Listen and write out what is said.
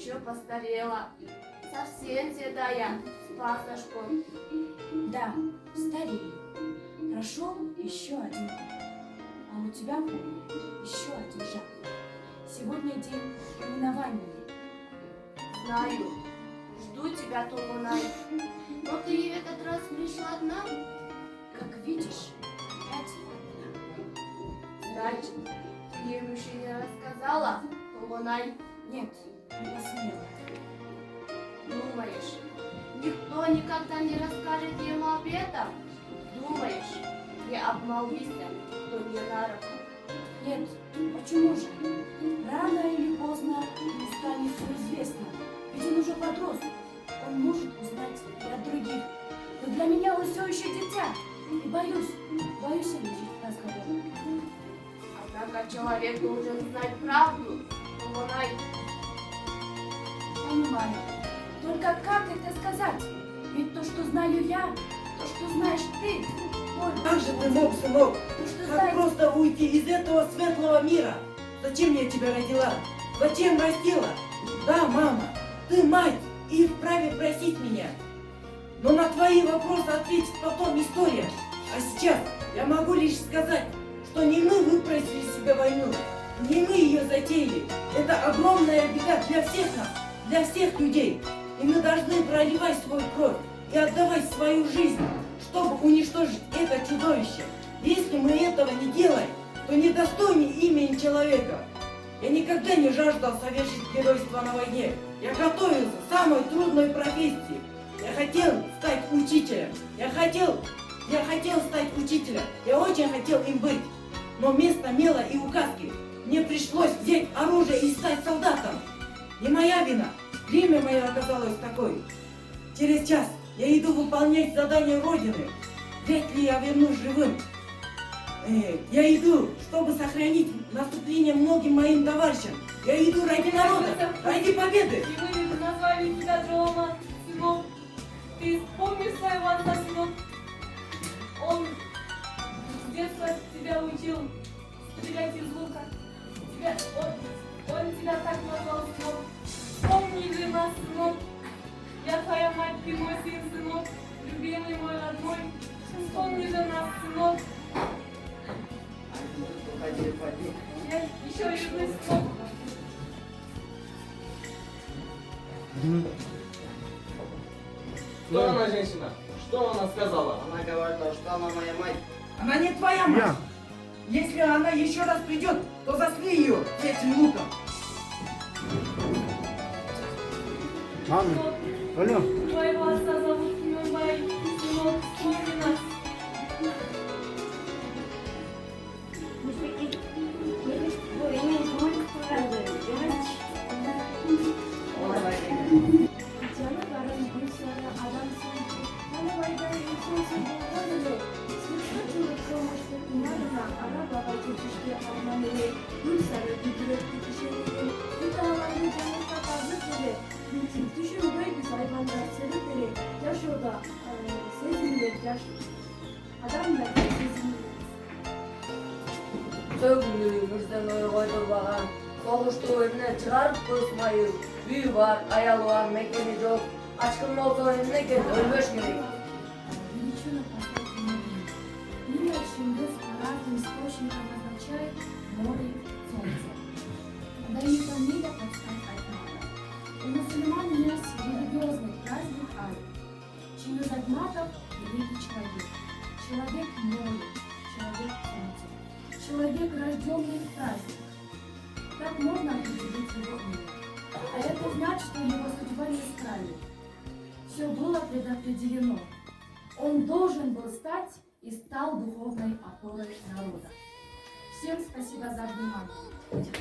еще постарела. Совсем седая, с пасошкой. Да, старею. Прошел еще один год. А у тебя, помню, еще один шаг. Сегодня день именования. Знаю, жду тебя, Толунай. Но ты в этот раз пришла одна? Как видишь, опять одна. Значит, ты ему еще не рассказала, Толунай? Нет, не посмела. Думаешь, никто никогда не расскажет ему об этом? Думаешь, не обмолвися, кто не на руку? Нет, почему же? Рано или поздно станет все известно. Ведь он уже подрос. Он может узнать и от других. Но для меня он все еще дитя. И боюсь лечить разговор. Однако человек должен знать правду, Толунай. Понимаю. Только как это сказать? Ведь то, что знаю я, то, что знаешь ты, Оля, Как же ты мог, сынок, то, что как знает... просто уйти из этого светлого мира? Зачем я тебя родила? Зачем растила? Да, мама, ты мать и вправе просить меня. Но на твои вопросы ответит потом история. А сейчас я могу лишь сказать, что не мы выпросили себе войну, не мы ее затеяли. Это огромная беда для всех нас, для всех людей. И мы должны проливать свою кровь и отдавать свою жизнь, чтобы уничтожить это чудовище. Если мы этого не делаем, то недостойны имени человека. Я никогда не жаждал совершить геройство на войне. Я готовился к самой трудной профессии. Я хотел стать учителем. Я хотел стать учителем. Я очень хотел им быть. Но вместо мела и указки мне пришлось взять оружие и стать солдатом. Не моя вина. Время мое оказалось такой. Через час я иду выполнять задание Родины. Вряд ли я вернусь живым. Я иду, чтобы сохранить наступление многим моим товарищам. Я иду ради народа, ради победы. И мы назвали тебя Джома, сынок. Ты помнишь своего отца, сынок? Он с детства тебя учил стрелять из лука. Он тебя так назвал, сынок. Помни же нас, сынок. Я твоя мать, ты мой сын, сынок. Любимый мой родной. Вспомни же нас, сынок. Я еще люблю, сынок. Кто она, женщина? Что она сказала? Она говорила, что она моя мать. Она не твоя мать. Если она еще раз придет, то засли ее этим луком. Сынок, Алло. твоего отца зовут Мюнбай. Сынок, вспомни нас. Сөгілімізден ойғойдырбаған, соғышты өзіне шығарып қойсмайыр. Үйі бар, аялы бар, мекені жоқ. Ашқын болса өзіне кет, өлмеш керек. Величина поставки море. Имя Чингис по разным источникам означает море, солнце. Да и фамилия подстать Айтматов. У мусульман есть религиозный праздник Айт. Чингис Айтматов – великий человек. Человек море, человек солнца. Человек, рожденный в праздник. Так можно определить его имя. А это значит, что его судьба не исправит. Все было предопределено. Он должен был стать и стал духовной опорой народа. Всем спасибо за внимание.